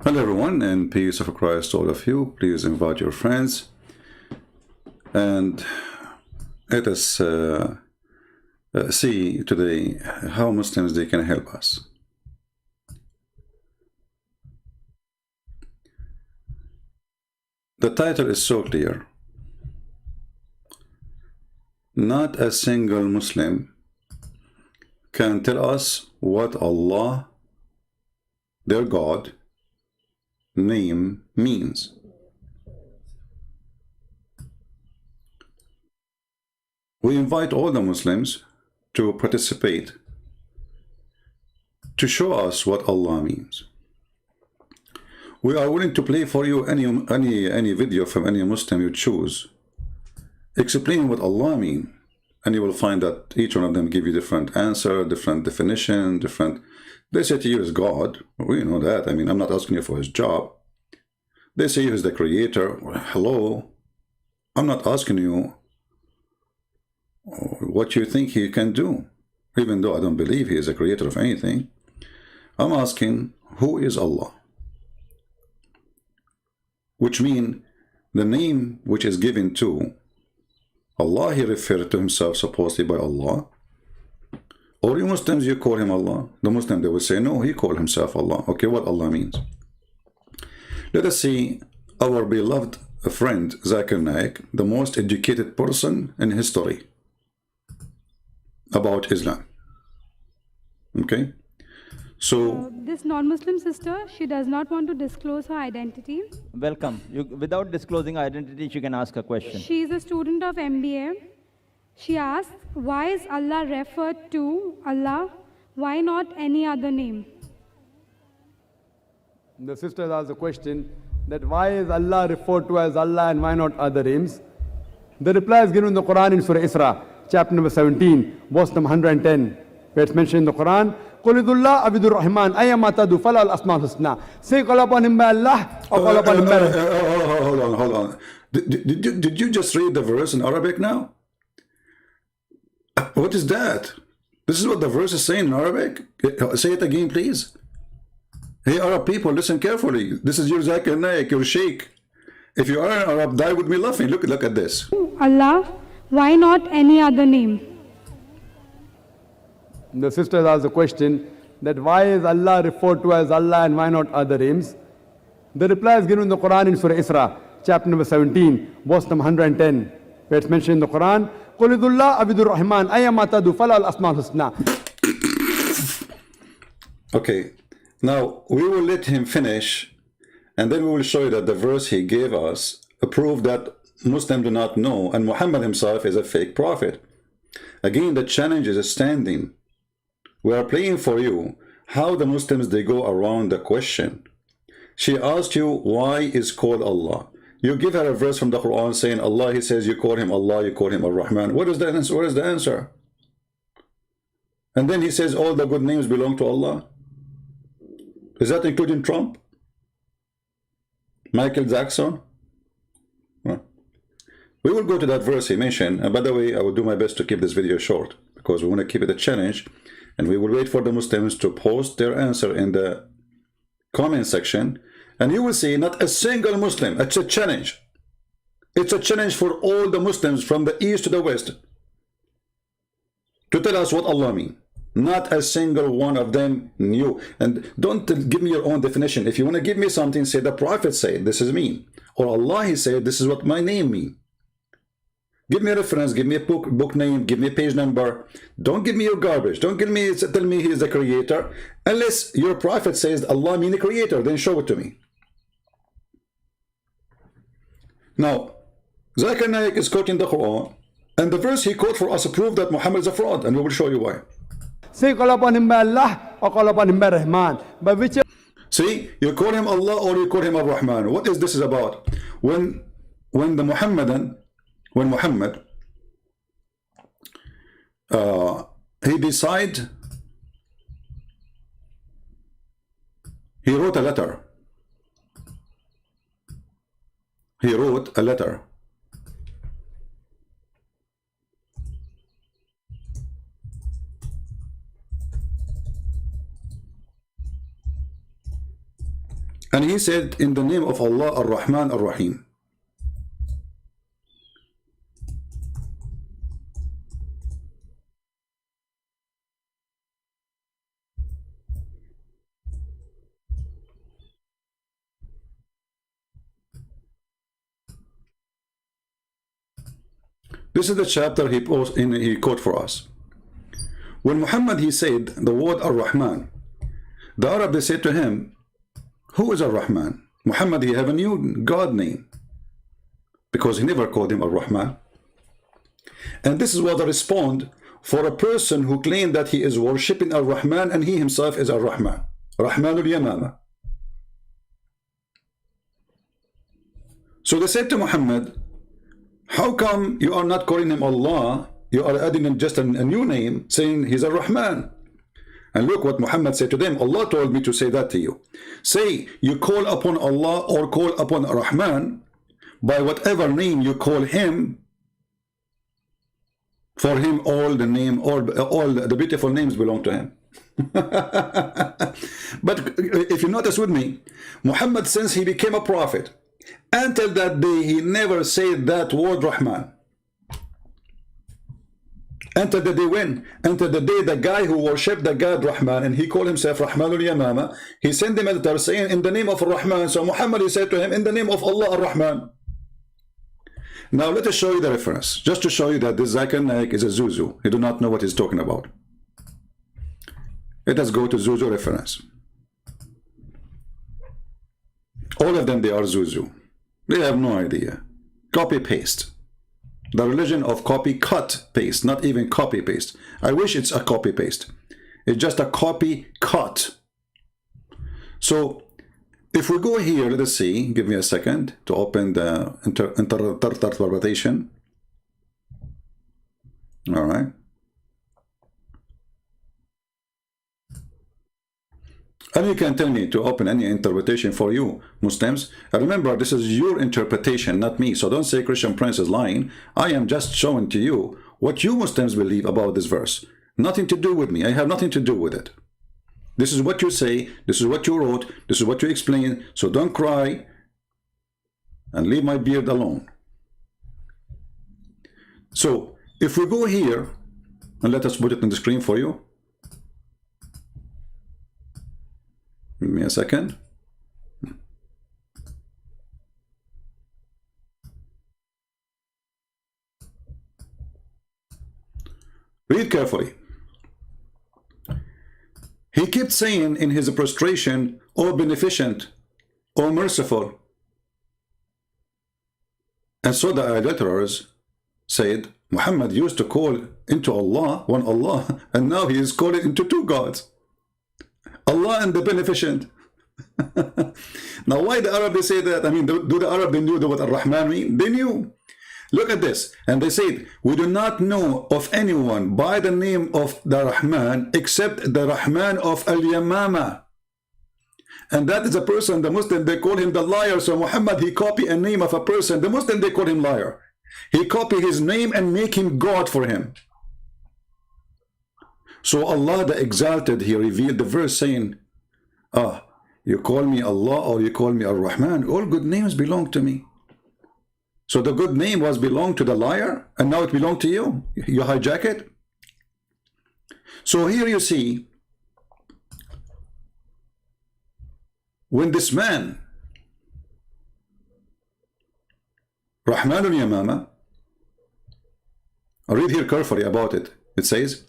Hello everyone, and peace of Christ to all of you. Please invite your friends and let us see today how Muslims they can help us. The title is so clear. Not a single Muslim can tell us what Allah, their God, name means. We invite all the Muslims to participate, to show us what Allah means. We are willing to play for you any video from any Muslim you choose, explain what Allah means, and you will find that each one of them give you different answer, different definition, different. They say to you is God. We know that. I mean, I'm not asking you for his job. They say he is the creator. Well, hello. I'm not asking you what you think he can do, even though I don't believe he is a creator of anything. I'm asking, who is Allah? Which means the name which is given to Allah, he referred to himself supposedly by Allah. Or you Muslims, you call him Allah. The Muslim, they will say, no, he called himself Allah. Okay, what Allah means. Let us see our beloved friend, Zakir Naik, the most educated person in history about Islam. Okay? So, this non-Muslim sister, she does not want to disclose her identity. Welcome. Without disclosing identity, she can ask a question. She is a student of MBA. She asks, why is Allah referred to Allah? Why not any other name? The sister asked the question that why is Allah referred to as Allah and why not other names? The reply is given in the Quran in Surah Isra, chapter number 17, verse number 110, where it's mentioned in the Quran, Qulidullah Abidur Rahman, Ayyama tadu fala al-asma'ul husna. Say call upon him by Allah or call upon him by hold on. Did you just read the verse in Arabic now? What is that? This is what the verse is saying in Arabic? Say it again, please. Hey, Arab people, listen carefully. This is your Zakir Naik, your sheikh. If you are an Arab, die with me laughing. Look at this. Allah, why not any other name? The sister asked the question that why is Allah referred to as Allah and why not other names? The reply is given in the Quran in Surah Isra, chapter number 17, verse number 110, where it's mentioned in the Quran, Qulidullah Abidur Rahman, Ayyama tadu fala al-asma'ul husna. Okay, now we will let him finish, and then we will show you that the verse he gave us proved that Muslims do not know, and Muhammad himself is a fake prophet. Again, the challenge is standing. We are playing for you how the Muslims they go around the question. She asked you why is called Allah. You give her a verse from the Quran saying Allah, he says you call him Allah, you call him Ar-Rahman. What is the answer? What is the answer? And then he says all the good names belong to Allah. Is that including Trump? Michael Jackson? Well, we will go to that verse he mentioned. And by the way, I will do my best to keep this video short because we want to keep it a challenge. And we will wait for the Muslims to post their answer in the comment section. And you will see not a single Muslim. It's a challenge. It's a challenge for all the Muslims from the east to the west to tell us what Allah means. Not a single one of them knew. And don't give me your own definition. If you want to give me something, say the Prophet said this is me. Or Allah, he said this is what my name means. Give me a reference, give me a book name, give me a page number. Don't give me your garbage. Don't tell me he is the creator. Unless your prophet says Allah means the creator, then show it to me. Now, Zakir Naik is quoting the Quran, and the verse he quoted for us proved that Muhammad is a fraud, and we will show you why. Say call upon him by Allah or call upon him by Rahman. By whichever. See, you call him Allah or you call him Ar-Rahman. What is this about? When Muhammad he decided, he wrote a letter. He wrote a letter. And he said, in the name of Allah, Ar-Rahman, Ar-Rahim. This is the chapter he quote for us. When Muhammad, he said the word Ar-Rahman, the Arab, they said to him, who is Ar-Rahman? Muhammad, he have a new God name, because he never called him Ar-Rahman. And this is what they respond for a person who claimed that he is worshipping Ar-Rahman and he himself is Ar-Rahman, Rahmanul Yamama. So they said to Muhammad, how come you are not calling him Allah? You are adding in just a new name, saying he's Ar-Rahman. And look what Muhammad said to them. Allah told me to say that to you. Say, you call upon Allah or call upon Ar-Rahman by whatever name you call him. For him, all the name, all the beautiful names belong to him. But if you notice with me, Muhammad, since he became a prophet, until that day, he never said that word Rahman. Until the day when? Until the day the guy who worshipped the God Rahman, and he called himself Rahmanul Yamama, he sent him a letter saying, in the name of Rahman. So Muhammad, he said to him, in the name of Allah Ar-Rahman. Now let us show you the reference, just to show you that this Zakir Naik is a Zuzu. He do not know what he's talking about. Let us go to Zuzu reference. All of them, they are Zuzu. They have no idea. Copy paste. The religion of copy cut paste, not even copy paste. I wish it's a copy paste. It's just a copy cut. So if we go here, let us see, give me a second to open the interpretation. All right. And you can tell me to open any interpretation for you, Muslims. Remember, this is your interpretation, not me. So don't say Christian Prince is lying. I am just showing to you what you Muslims believe about this verse. Nothing to do with me. I have nothing to do with it. This is what you say. This is what you wrote. This is what you explain. So don't cry and leave my beard alone. So if we go here, and let us put it on the screen for you. Give me a second. Read carefully. He kept saying in his prostration, O beneficent, O merciful. And so the idolaters said, Muhammad used to call into Allah, one Allah, and now he is calling into two gods. Allah and the beneficent. Now why the Arab they say that? I mean, do the Arab, they knew what Ar-Rahman mean? They knew. Look at this. And they said, we do not know of anyone by the name of the Rahman except the Rahman of Al-Yamama. And that is a person, the Muslim, they call him the liar. So Muhammad, he copied a name of a person. The Muslim, they call him liar. He copied his name and make him God for him. So Allah the Exalted, he revealed the verse saying, you call me Allah or you call me Ar-Rahman, all good names belong to me. So the good name was belonged to the liar, and now it belongs to you. You hijack it. So here you see, when this man, Rahman al-Yamama, I read here carefully about it. It says,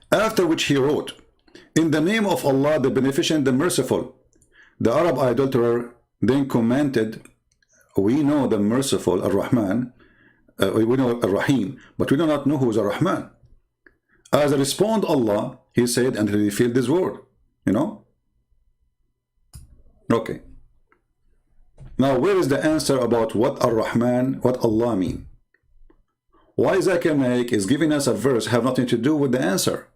after which he wrote, in the name of Allah, the Beneficent, the Merciful. The Arab idolater then commented, we know the Merciful, Ar-Rahman, we know Ar-Rahim, but we do not know who is Ar-Rahman. As a respond Allah, he said, and he revealed this word, you know. Okay. Now, where is the answer about what Ar-Rahman, what Allah mean? Why Zakir Naik is giving us a verse have nothing to do with the answer?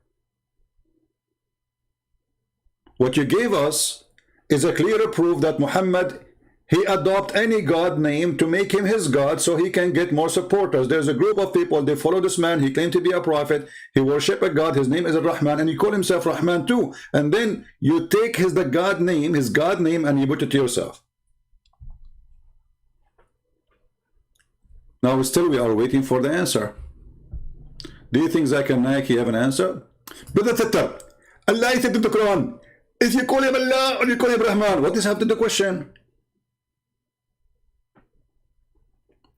What you gave us is a clearer proof that Muhammad, he adopt any God name to make him his God so he can get more supporters. There's a group of people, they follow this man, he claimed to be a prophet, he worship a God, his name is Ar-Rahman, and he call himself Rahman too. And then you take his God name, and you put it to yourself. Now still we are waiting for the answer. Do you think Zakir Naik have an answer? Brother Tattar, Allah said in the Quran, if you call him Allah or you call him Rahman, what does this have to do with the question?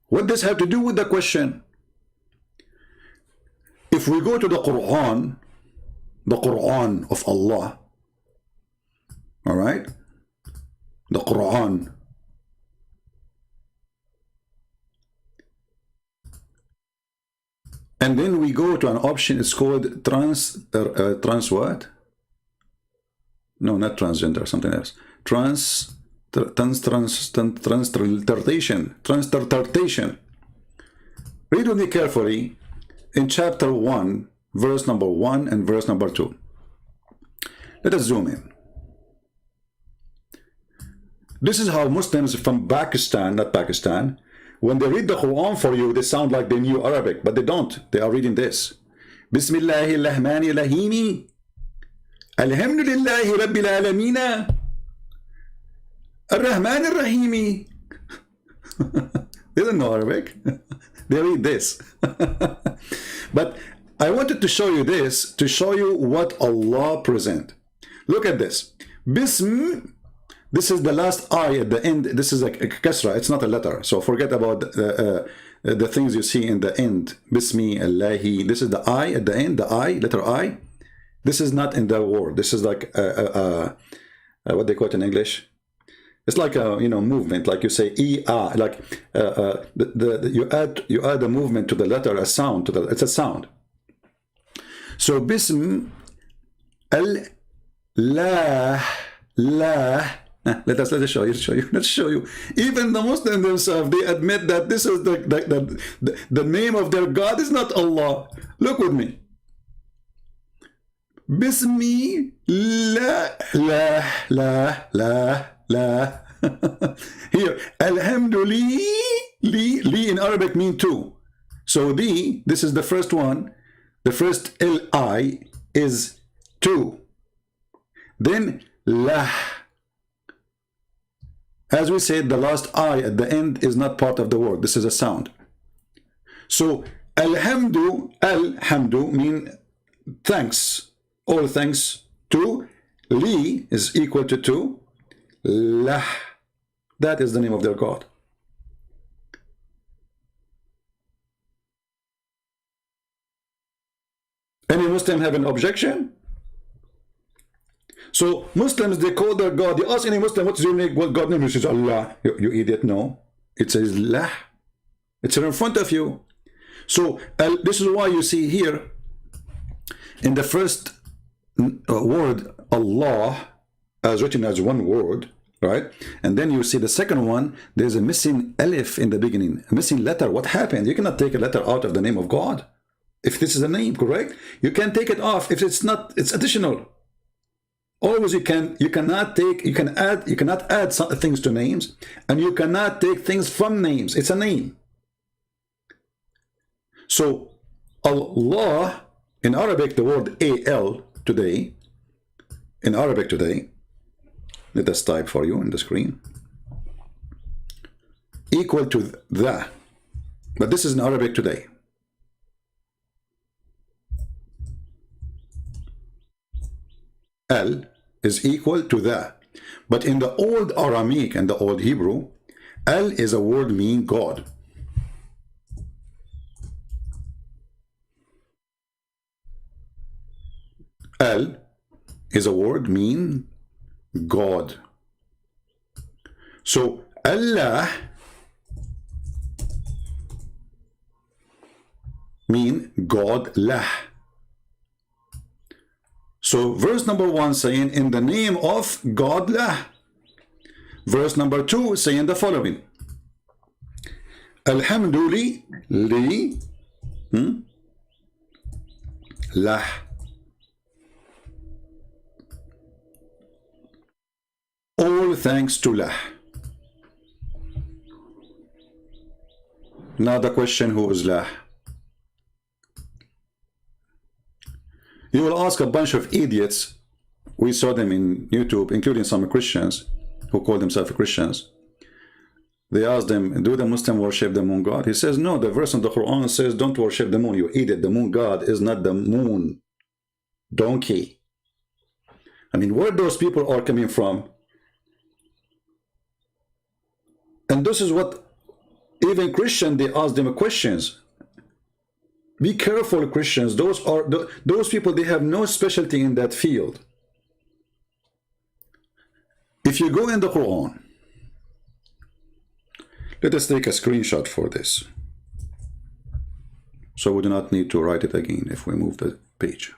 What does this have to do with the question? If we go to the Quran of Allah, all right, the Quran, and then we go to an option, it's called trans what? No, not transgender, something else. Transliteration. Read with me carefully in chapter 1, verse number 1 and verse number 2. Let us zoom in. This is how Muslims from Pakistan, not Pakistan, when they read the Quran for you, they sound like they knew Arabic, but they don't. They are reading this. Bismillahirrahmanirrahim. Alhamdulillahi Rabbil Alameen. Ar-Rahman Ar-Rahimi. They don't know Arabic. They read this. But I wanted to show you this, to show you what Allah present. Look at this. Bism. This is the last I at the end. This is a kasra. It's not a letter. So forget about the things you see in the end. Bismi, Allahi. This is the I at the end. The I, letter I. This is not in the word. This is like what they call it in English. It's like a movement. Like you say E-A. Like you add a movement to the letter, a sound to the. It's a sound. So Bism, Al, La. Let's show you. Let's show you. Even the Muslims themselves, they admit that this is the name of their God is not Allah. Look with me. Bismi la. Here, Alhamdulillah, li in Arabic mean two. So this is the first one. The first L-I is two. Then lah. As we said, the last I at the end is not part of the word. This is a sound. So alhamdu mean thanks. All thanks to. Li is equal to two. Lah. That is the name of their God. Any Muslim have an objection? So Muslims, they call their God. They ask any Muslim, what's your name? What God name? He says Allah. You idiot, no. It says Lah. It's in front of you. So this is why you see here in the first word Allah as written as one word, right? And then you see the second one, there's a missing alif in the beginning, a missing letter. What happened? You cannot take a letter out of the name of God. If this is a name, correct? You can take it off if it's not, it's additional. Always you cannot add some things to names, and you cannot take things from names. It's a name. So Allah, in Arabic, the word A-L today, in Arabic today, let us type for you in the screen, equal to the, but this is in Arabic today. L is equal to the, but in the old Aramaic and the old Hebrew, L is a word meaning God. L is a word mean God. So Allah mean God lah. So verse number 1 saying in the name of God lah. Verse number 2 saying the following. Alhamdulillah li lah. All thanks to lah. Now the question, who is Lah? You will ask a bunch of idiots. We saw them in YouTube, including some Christians who call themselves Christians. They asked them, do the Muslim worship the moon god? He says, no, the verse in the Quran says, don't worship the moon, you idiot. The moon god is not the moon. Donkey. I mean, where those people are coming from? And this is what even Christians, they ask them questions. Be careful, Christians. Those people, they have no specialty in that field. If you go in the Quran, let us take a screenshot for this, so we do not need to write it again if we move the page.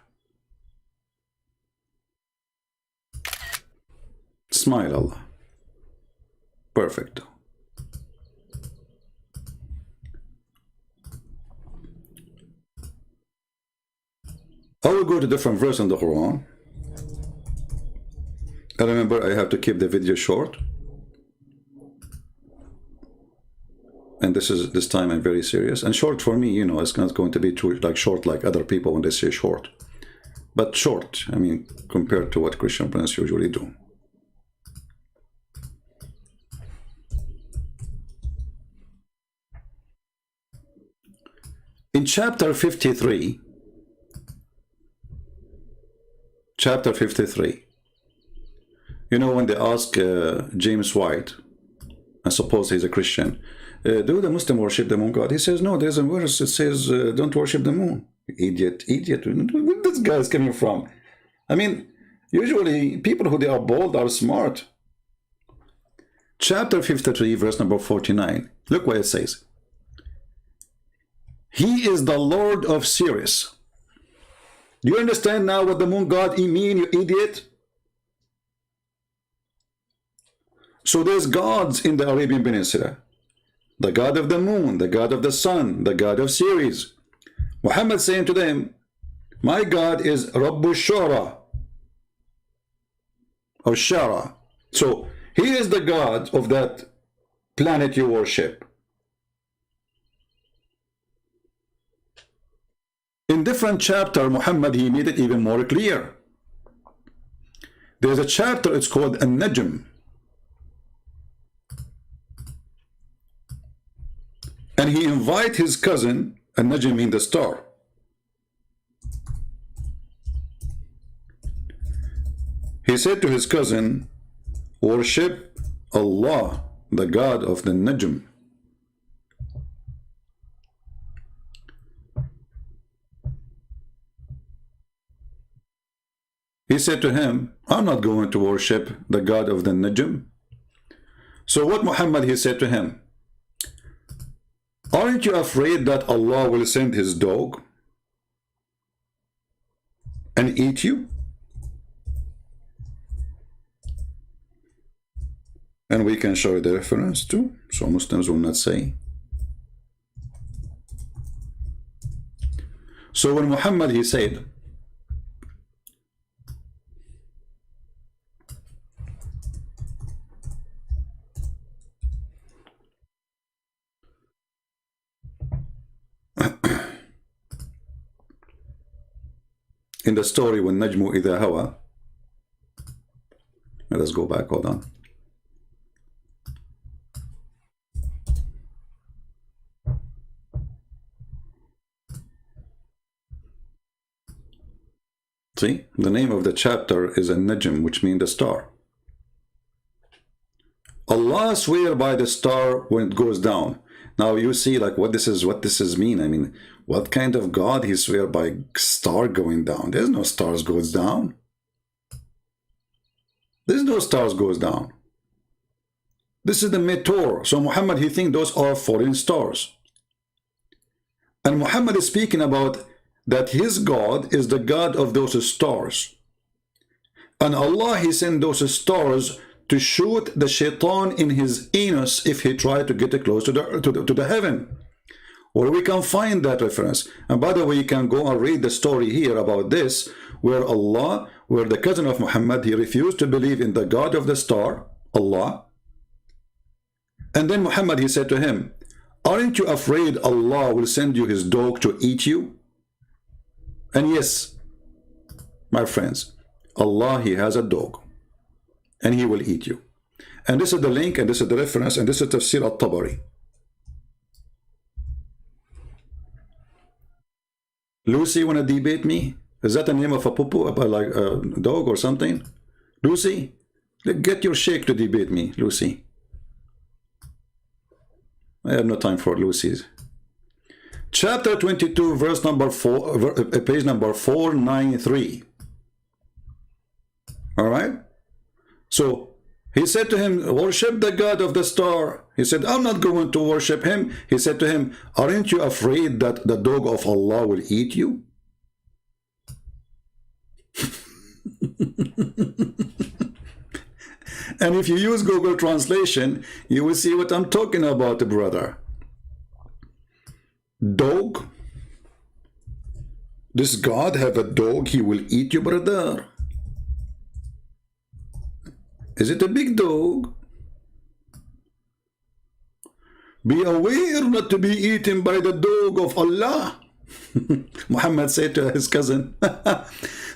Smile, Allah. Perfect. I will go to different verse in the Quran. And remember, I have to keep the video short. And this time I'm very serious. And short for me, you know, it's not going to be too like short like other people when they say short. But short, I mean, compared to what Christian friends usually do. In chapter 53, you know, when they ask James White, I suppose he's a Christian, do the Muslim worship the moon god? He says, no, there's a verse that says, don't worship the moon. Idiot. Where this guy is coming from? I mean, usually people who they are bold are smart. Chapter 53, verse number 49. Look what it says. He is the Lord of Sirius. Do you understand now what the moon god mean, you idiot? So there's gods in the Arabian Peninsula. The god of the moon, the god of the sun, the god of Sirius. Muhammad saying to them, my God is Rabbu Shara, or Shara. So he is the god of that planet you worship. In different chapter, Muhammad, he made it even more clear. There's a chapter, it's called An-Najm. And he invite his cousin, An-Najm means the star. He said to his cousin, worship Allah, the God of the Najm. He said to him, I'm not going to worship the God of the Najm. So what Muhammad, he said to him, aren't you afraid that Allah will send his dog and eat you? And we can show the reference too, so Muslims will not say. So when Muhammad, he said, in the story when Najmu Idha Hawa, let us go back, hold on. See, the name of the chapter is An-Najm, which means the star. Allah swear by the star when it goes down. Now you see like what this is mean. I mean, what kind of God he swear by star going down? There's no stars goes down. There's no stars goes down. This is the meteor. So Muhammad, he think those are foreign stars. And Muhammad is speaking about that his God is the God of those stars. And Allah, he sent those stars to shoot the shaitan in his anus if he tried to get close to the heaven. Or we can find that reference. And by the way, you can go and read the story here about this, where the cousin of Muhammad, he refused to believe in the God of the star, Allah. And then Muhammad, he said to him, aren't you afraid Allah will send you his dog to eat you? And yes, my friends, Allah, he has a dog and he will eat you. And this is the link, and this is the reference, and this is Tafsir al-Tabari. Lucy wanna debate me? Is that the name of a poo-poo, like a dog or something? Lucy, get your sheikh to debate me, Lucy. I have no time for Lucy's. Chapter 22, verse number 4, page number 493. All right? So, he said to him, worship the God of the star. He said, I'm not going to worship him. He said to him, aren't you afraid that the dog of Allah will eat you? And if you use Google Translation, you will see what I'm talking about, brother. Dog? Does God have a dog? He will eat you, brother. Is it a big dog? Be aware not to be eaten by the dog of Allah. Muhammad said to his cousin.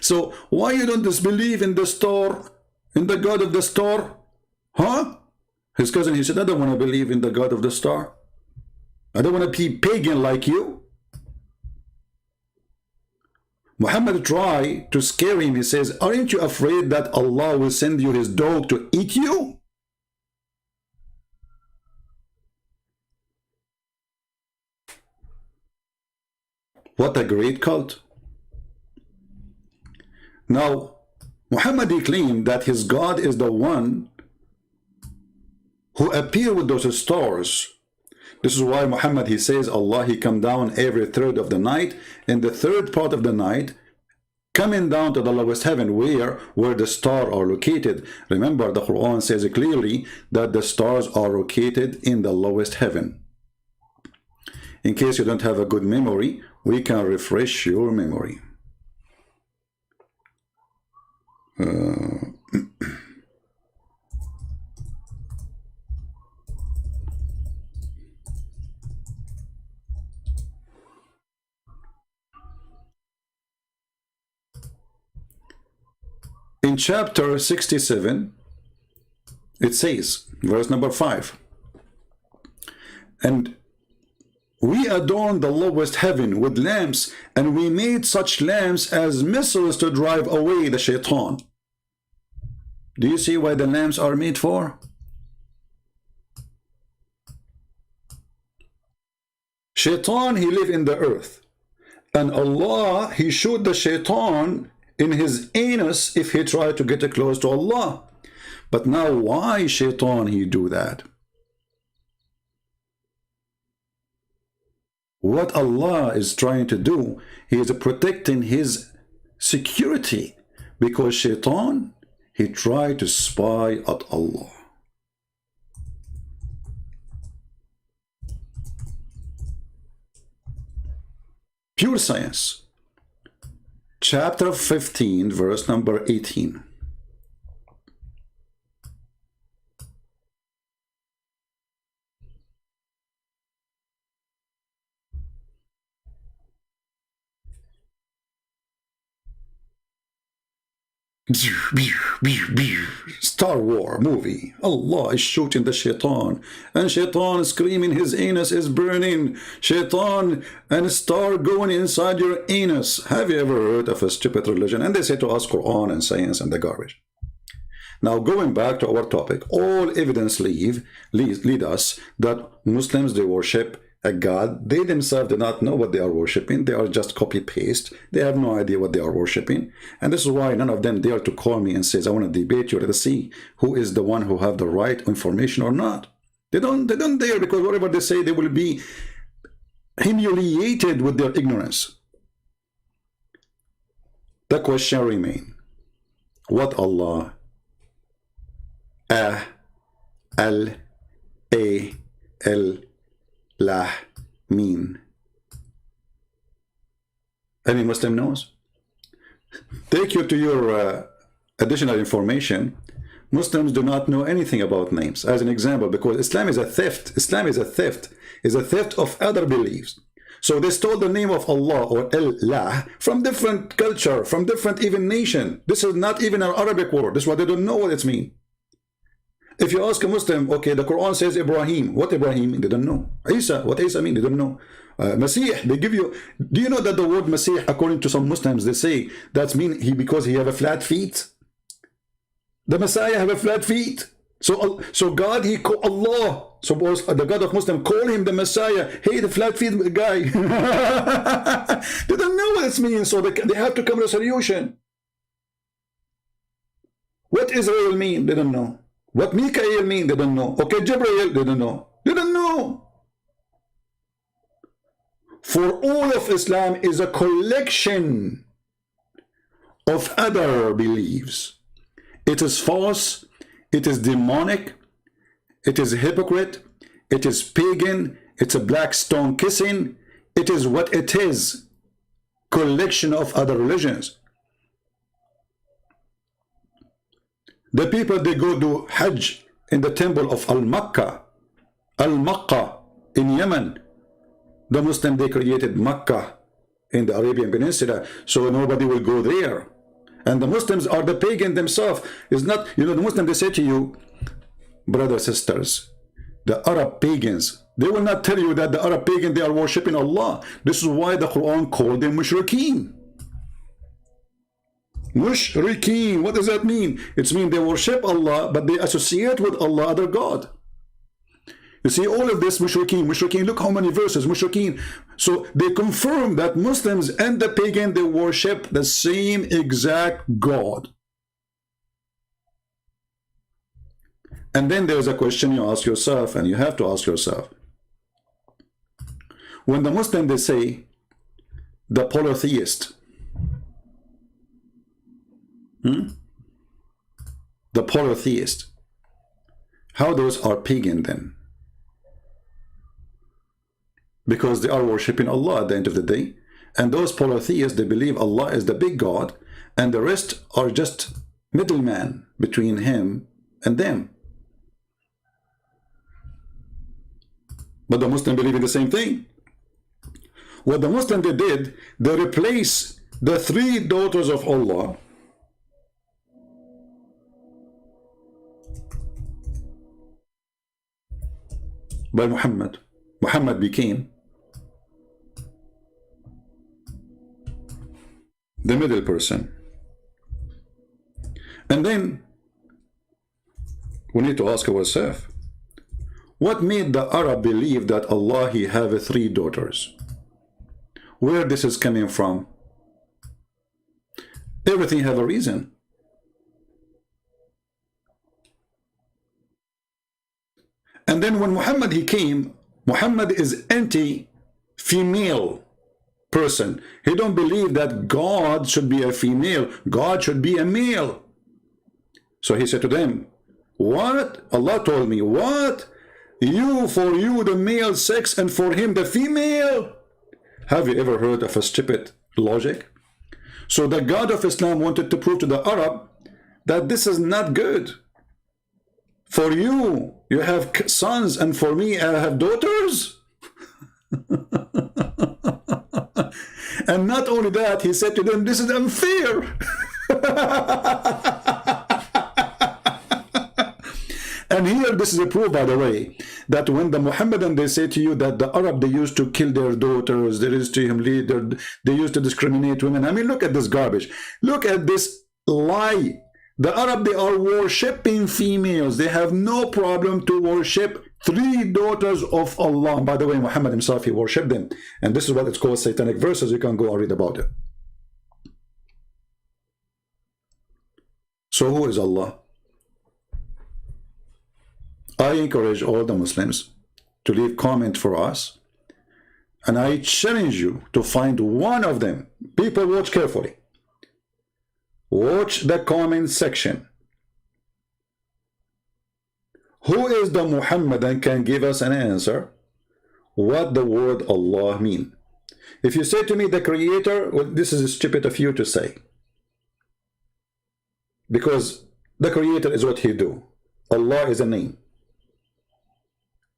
So why you don't disbelieve in the star, in the God of the star? Huh? His cousin, he said, I don't want to believe in the God of the star. I don't want to be pagan like you. Muhammad tried to scare him. He says, aren't you afraid that Allah will send you his dog to eat you? What a great cult. Now, Muhammad claimed that his God is the one who appeared with those stars. This is why Muhammad, he says, Allah, he come down every third of the night, in the third part of the night, coming down to the lowest heaven, where the stars are located. Remember, the Quran says clearly that the stars are located in the lowest heaven. In case you don't have a good memory, we can refresh your memory. In chapter 67, it says, verse number 5, and we adorned the lowest heaven with lamps, and we made such lamps as missiles to drive away the shaitan. Do you see why the lamps are made for? Shaitan, he live in the earth, and Allah, he shoot the shaitan in his anus if he tried to get close to Allah. But now why shaitan he do that? What Allah is trying to do, he is protecting his security, because shaitan, he tried to spy at Allah. Pure science. Chapter 15, verse number 18. Star Wars movie. Allah is shooting the shaitan, and shaitan screaming his anus is burning. Shaitan and star going inside your anus. Have you ever heard of a stupid religion? And they say to us Quran and science and the garbage. Now going back to our topic, all evidence lead us that Muslims, they worship a God. They themselves do not know what they are worshipping. They are just copy-paste. They have no idea what they are worshipping. And this is why none of them dare to call me and says, I want to debate you. Let's see who is the one who have the right information or not. They don't dare, because whatever they say, they will be humiliated with their ignorance. The question remains, what Allah, Al, Lah mean? Any Muslim knows? Take you to your additional information. Muslims do not know anything about names. As an example, because Islam is a theft. Islam is a theft. Is a theft of other beliefs. So they stole the name of Allah or Allah from different culture, from different even nation. This is not even an Arabic word. This is why they don't know what it means. If you ask a Muslim, okay, the Quran says Ibrahim. What Ibrahim? They don't know. Isa, what Isa mean? They don't know. Masih, they give you. Do you know that the word Masih, according to some Muslims, they say that's mean because he have a flat feet. The Messiah have a flat feet. So God, he call Allah. Suppose the God of Muslim call him the Messiah. Hey, the flat feet guy. They don't know what it means, so they have to come to a solution. What Israel mean? They don't know. What Mikael mean? They don't know. Okay, Jibreel, they don't know. They don't know. For all of Islam is a collection of other beliefs. It is false, it is demonic, it is hypocrite, it is pagan, it's a black stone kissing, it is what it is. Collection of other religions. The people, they go to Hajj in the temple of Al-Makkah in Yemen. The Muslim, they created Makkah in the Arabian Peninsula, so nobody will go there. And the Muslims are the pagan themselves. It's not, you know, the Muslim, they say to you, brothers, sisters, the Arab pagans, they will not tell you that the Arab pagan, they are worshipping Allah. This is why the Quran called them mushrikeen. Mushrikeen, what does that mean? It means they worship Allah, but they associate with Allah other God. You see, all of this mushrikeen, look how many verses, mushrikeen. So they confirm that Muslims and the pagan, they worship the same exact God. And then there's a question you ask yourself, and you have to ask yourself. When the Muslim, they say, the polytheist, the polytheist, how those are pagan then? Because they are worshipping Allah at the end of the day. And those polytheists, they believe Allah is the big God, and the rest are just middlemen between him and them. But the Muslim believe in the same thing. What the Muslim they did, they replaced the three daughters of Allah by Muhammad. Muhammad became the middle person. And then we need to ask ourselves, what made the Arab believe that Allah, he have three daughters? Where this is coming from? Everything have a reason. And then when Muhammad, he came, Muhammad is anti-female person. He don't believe that God should be a female. God should be a male. So he said to them, what? Allah told me, what? For you the male sex and for him the female? Have you ever heard of a stupid logic? So the God of Islam wanted to prove to the Arab that this is not good. For you, you have sons, and for me, I have daughters. And not only that, he said to them, this is unfair. And here, this is a proof, by the way, that when the Muhammadan, they say to you that the Arab, they used to kill their daughters, they used to they used to discriminate women. I mean, look at this garbage. Look at this lie. The Arab, they are worshipping females. They have no problem to worship three daughters of Allah. By the way, Muhammad himself, he worshipped them. And this is what it's called satanic verses. You can go and read about it. So who is Allah? I encourage all the Muslims to leave comment for us. And I challenge you to find one of them. People, watch carefully. Watch the comment section. Who is the Muhammadan can give us an answer what the word Allah mean? If you say to me the creator, well, this is stupid of you to say. Because the creator is what he do. Allah is a name.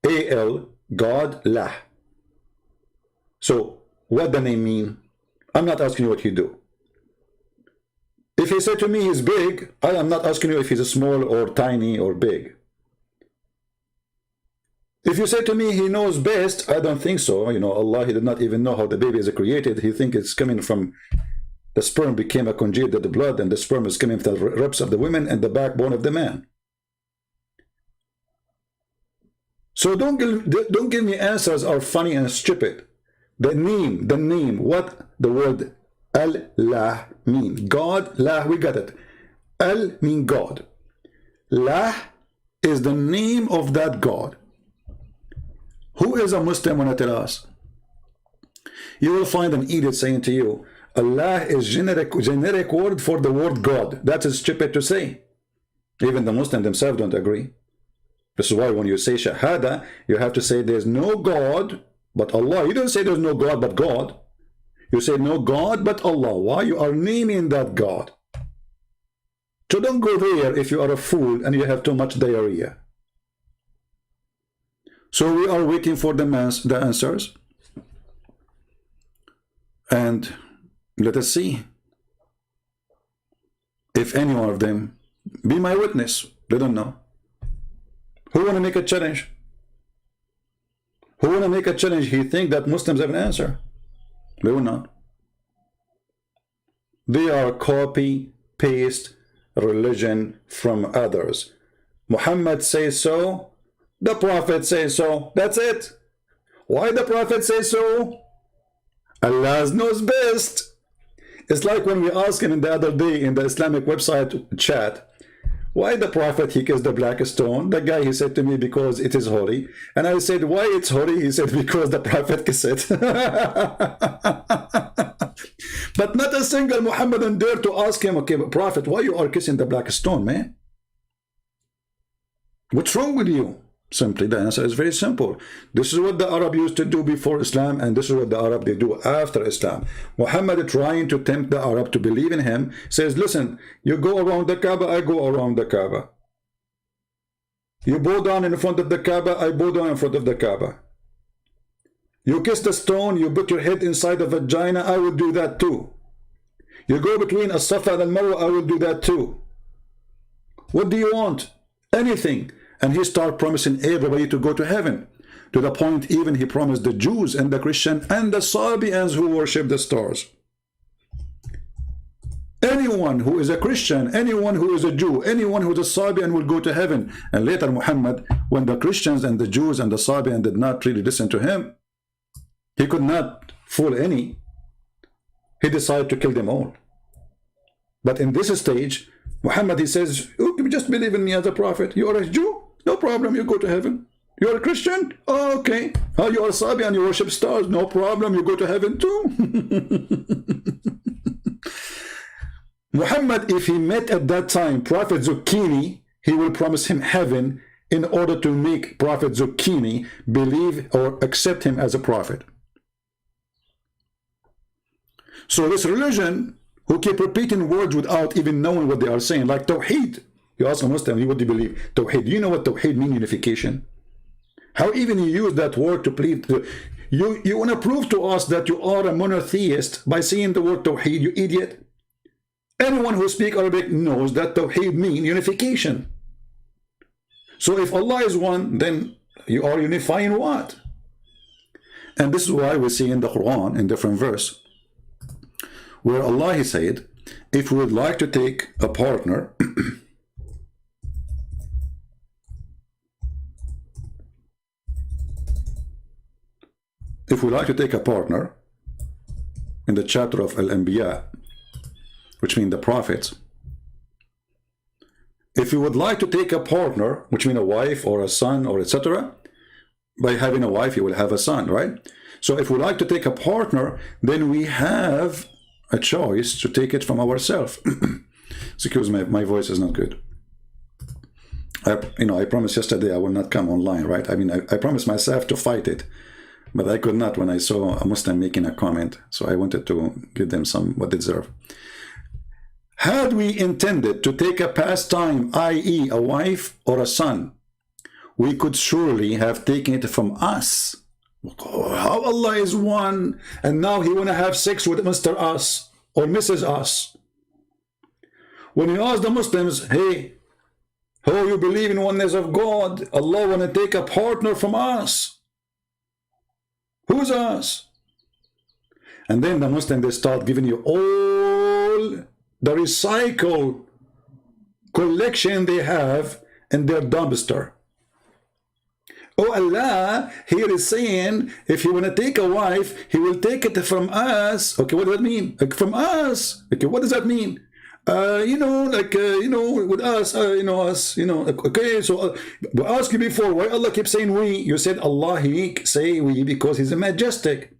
A-L, God, lah. So what the name mean? I'm not asking you what he do. If he said to me he's big, I am not asking you if he's small or tiny or big. If you say to me he knows best, I don't think so. You know, Allah, he did not even know how the baby is created. He think it's coming from the sperm became a congealed with the blood, and the sperm is coming from the ribs of the women and the backbone of the man. So don't give me answers are funny and stupid. The name, what the word Allah mean? God, lah, we got it. Al mean God. Lah is the name of that God. Who is a Muslim when I tell us? You will find an idiot saying to you, Allah is generic word for the word God. That is stupid to say. Even the Muslims themselves don't agree. This is why when you say Shahada, you have to say there's no God but Allah. You don't say there's no God but God. You say no God but Allah. Why? You are naming that God. So don't go there if you are a fool and you have too much diarrhea. So we are waiting for the answers. And let us see if any one of them be my witness. They don't know. Who want to make a challenge? Who want to make a challenge? He think that Muslims have an answer. They will not. They are copy, paste religion from others. Muhammad says so. The Prophet says so. That's it. Why the Prophet says so? Allah knows best. It's like when we asked him the other day in the Islamic website chat, why the Prophet he kissed the black stone? The guy, he said to me, because it is holy. And I said, why it's holy? He said, because the Prophet kissed it. But not a single Muhammadan dare to ask him, okay, but Prophet, why you are kissing the black stone, man? What's wrong with you? Simply, the answer is very simple. This is what the Arab used to do before Islam, and this is what the Arab they do after Islam. Muhammad trying to tempt the Arab to believe in him, says, listen, you go around the Kaaba, I go around the Kaaba. You bow down in front of the Kaaba, I bow down in front of the Kaaba. You kiss the stone, you put your head inside a vagina, I will do that too. You go between As-Safa and Al-Marwa, I will do that too. What do you want? Anything. And he started promising everybody to go to heaven. To the point even he promised the Jews and the Christian and the Sabians who worship the stars. Anyone who is a Christian, anyone who is a Jew, anyone who is a Sabian will go to heaven. And later Muhammad, when the Christians and the Jews and the Sabian did not really listen to him, he could not fool any. He decided to kill them all. But in this stage, Muhammad, he says, you just believe in me as a prophet. You are a Jew? No problem, you go to heaven. You are a Christian? Oh, okay. Oh, you are a Sabian, you worship stars? No problem, you go to heaven too. Muhammad, if he met at that time Prophet Zucchini, he will promise him heaven in order to make Prophet Zucchini believe or accept him as a prophet. So this religion, who keep repeating words without even knowing what they are saying, like Tawheed. You ask a Muslim, what do you believe? Tawheed. Do you know what Tawheed means? Unification. How even you use that word to plead? You want to prove to us that you are a monotheist by saying the word Tawheed, you idiot. Anyone who speaks Arabic knows that Tawheed means unification. So if Allah is one, then you are unifying what? And this is why we see in the Quran, in different verse, where Allah, he said, if we would like to take a partner, if we like to take a partner, in the chapter of Al-Anbiya, which means the prophets, if you would like to take a partner, which means a wife or a son or etc., by having a wife you will have a son, right? So if we like to take a partner, then we have a choice to take it from ourselves. Excuse me, my voice is not good. I promised yesterday I will not come online, right? I mean, I promised myself to fight it, but I could not when I saw a Muslim making a comment. So I wanted to give them some what they deserve. Had we intended to take a pastime, i.e. a wife or a son, we could surely have taken it from us. How Allah is one, and now he want to have sex with Mr. Us or Mrs. Us. When you ask the Muslims, hey, how you believe in oneness of God, Allah want to take a partner from us. Who's us? And then the Muslims, they start giving you all the recycle collection they have in their dumpster. Oh, Allah here is saying, if you want to take a wife, he will take it from us. Okay, what does that mean? Like, from us. Okay, what does that mean? You know, like, you know, with us, you know, us, you know, okay, so we asked you before, why Allah keeps saying we? You said Allah, he say we because he's a majestic.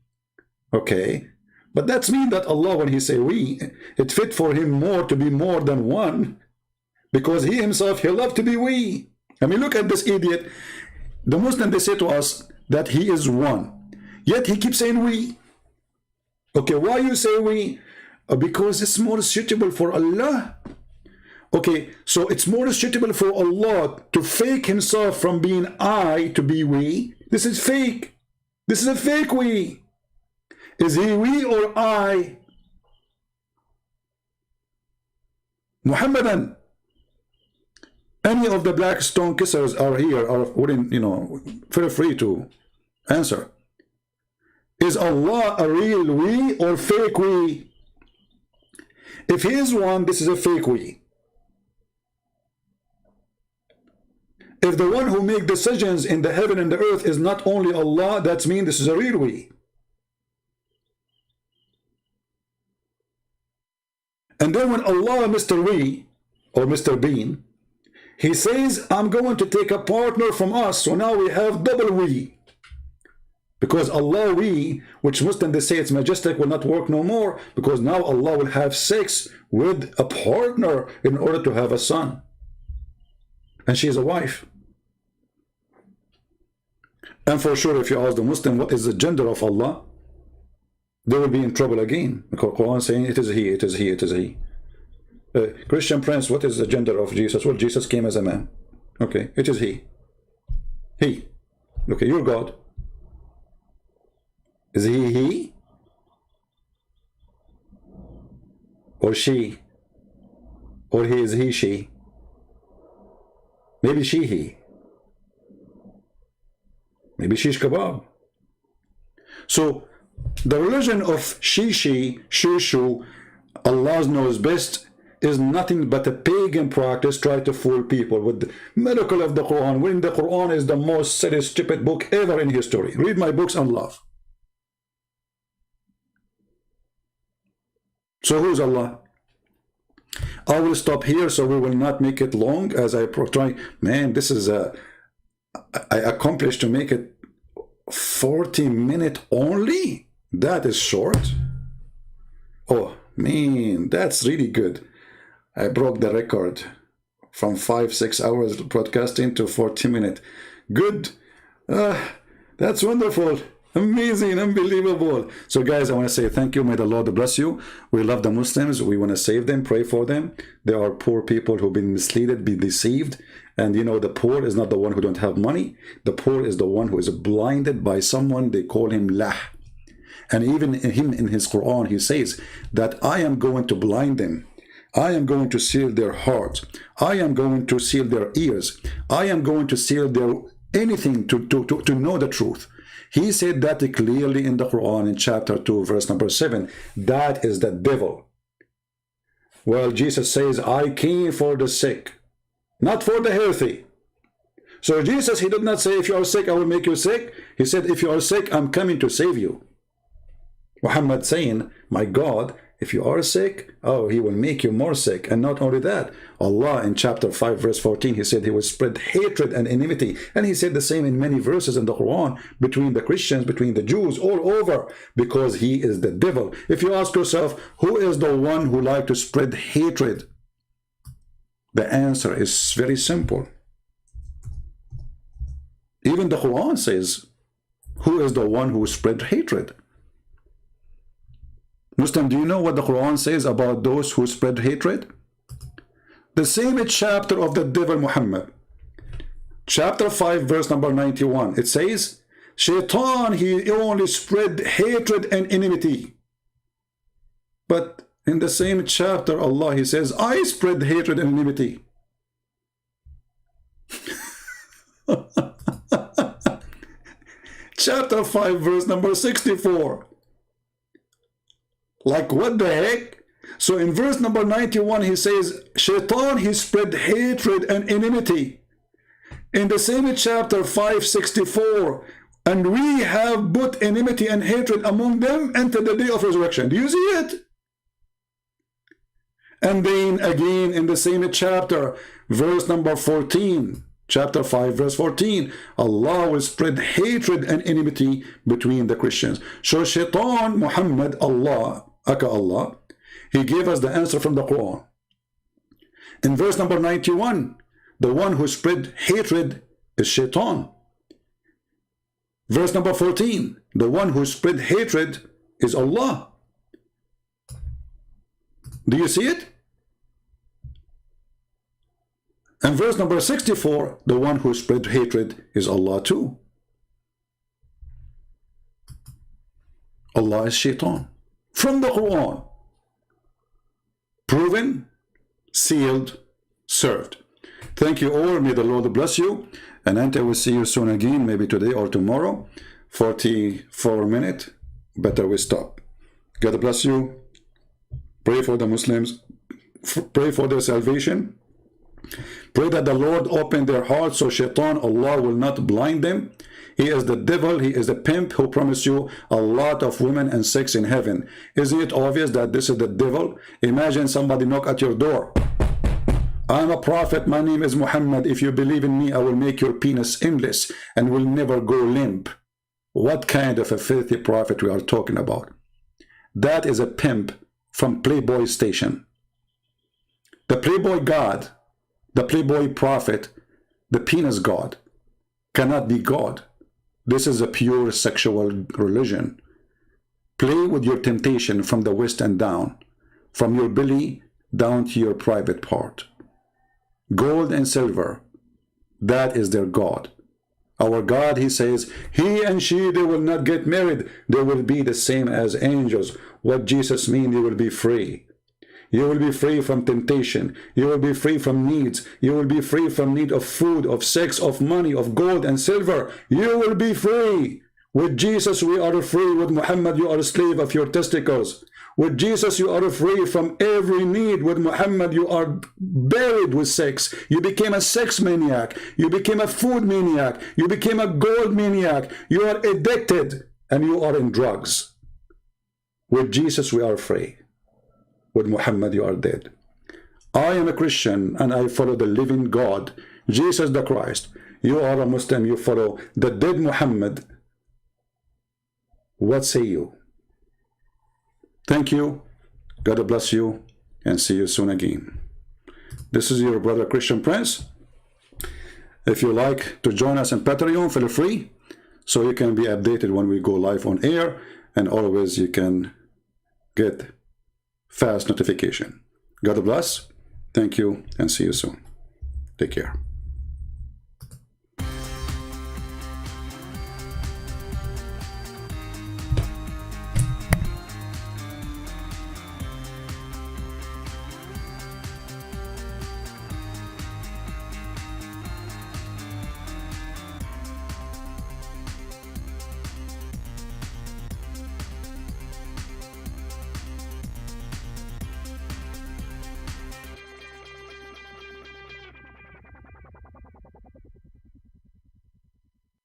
Okay, but that's mean that Allah, when he say we, it fit for him more to be more than one, because he himself, he loved to be we. I mean, look at this idiot. The Muslim, they say to us that he is one, yet he keeps saying we. Okay, why you say we? Because it's more suitable for Allah. Okay, so it's more suitable for Allah to fake himself from being I to be we. This is fake. This is a fake we. Is he we or I? Muhammadan. Any of the black stone kissers are here, are wouldn't, you know, feel free to answer. Is Allah a real we or fake we? If he is one, this is a fake we. If the one who makes decisions in the heaven and the earth is not only Allah, that means this is a real we. And then when Allah, Mr. We, or Mr. Bean, he says, I'm going to take a partner from us, so now we have double we. Because Allah we, which Muslims they say it's majestic, will not work no more, because now Allah will have sex with a partner in order to have a son. And she is a wife. And for sure, if you ask the Muslim what is the gender of Allah, they will be in trouble again. The Quran saying it is he, it is he, it is he. Christian Prince, what is the gender of Jesus? Well, Jesus came as a man. Okay, it is he. He. Okay, you're God. Is he? Or she? Or he is he, she? Maybe she, he. Maybe shish kebab. So, the religion of she, shu, Allah knows best, is nothing but a pagan practice, try to fool people with the miracle of the Quran, when the Quran is the most silly, stupid book ever in history. Read my books and laugh. So who's Allah? I will stop here so we will not make it long as I try. Man, this is I accomplished to make it 40-minute only. That is short. Oh man, that's really good. I broke the record from 5-6 hours broadcasting to 40-minute. Good. That's wonderful. Amazing, unbelievable. So guys, I want to say thank you. May the Lord bless you. We love the Muslims. We want to save them, pray for them. There are poor people who've been misled, been deceived. And you know, the poor is not the one who don't have money. The poor is the one who is blinded by someone. They call him lah. And even him in his Quran, he says that I am going to blind them. I am going to seal their hearts. I am going to seal their ears. I am going to seal their anything to know the truth. He said that clearly in the Quran in chapter 2, verse number 7. That is the devil. Well, Jesus says, I came for the sick, not for the healthy. So Jesus, he did not say, if you are sick, I will make you sick. He said, if you are sick, I'm coming to save you. Muhammad saying, my God, if you are sick, oh, he will make you more sick. And not only that, Allah in chapter 5 verse 14, he said he will spread hatred and enmity. And he said the same in many verses in the Quran, between the Christians, between the Jews, all over, because he is the devil. If you ask yourself, who is the one who like to spread hatred? The answer is very simple. Even the Quran says, who is the one who spread hatred? Muslim, do you know what the Quran says about those who spread hatred? The same chapter of the devil Muhammad, chapter 5, verse number 91. It says, Shaitan, he only spread hatred and enmity. But in the same chapter, Allah, he says, I spread hatred and enmity. Chapter 5, verse number 64. Like, what the heck? So in verse number 91, he says, Shaitan, he spread hatred and enmity. In the same chapter 564, and we have put enmity and hatred among them until the day of resurrection. Do you see it? And then again in the same chapter, verse number 14, chapter 5, verse 14, Allah will spread hatred and enmity between the Christians. So Shaitan, Muhammad, Allah, Allah, he gave us the answer from the Quran. In verse number 91, the one who spread hatred is Shaitan. Verse number 14, the one who spread hatred is Allah. Do you see it? And verse number 64, the one who spread hatred is Allah too. Allah is Shaitan. From the Quran. Proven, sealed, served. Thank you all. May the Lord bless you. And until we see you soon again, maybe today or tomorrow, 44 minutes, better we stop. God bless you. Pray for the Muslims. Pray for their salvation. Pray that the Lord open their hearts so Shaitan, Allah, will not blind them. He is the devil, he is a pimp who promised you a lot of women and sex in heaven. Isn't it obvious that this is the devil? Imagine somebody knock at your door. I'm a prophet, my name is Muhammad. If you believe in me, I will make your penis endless and will never go limp. What kind of a filthy prophet we are talking about? That is a pimp from Playboy station. The Playboy God, the Playboy prophet, the penis God cannot be God. This is a pure sexual religion. Play with your temptation from the waist and down, from your belly down to your private part. Gold and silver, that is their God. Our God, he says, he and she, they will not get married. They will be the same as angels. What Jesus means, they will be free. You will be free from temptation. You will be free from needs. You will be free from need of food, of sex, of money, of gold and silver. You will be free. With Jesus, we are free. With Muhammad, you are a slave of your testicles. With Jesus, you are free from every need. With Muhammad, you are buried with sex. You became a sex maniac. You became a food maniac. You became a gold maniac. You are addicted and you are in drugs. With Jesus, we are free. With Muhammad, you are dead. I am a Christian and I follow the living God, Jesus the Christ. You are a Muslim, you follow the dead Muhammad. What say you? Thank you. God bless you and see you soon again. This is your brother Christian Prince. If you like to join us on Patreon, feel free, so you can be updated when we go live on air, and always you can get fast notification. God bless. Thank you and see you soon. Take care.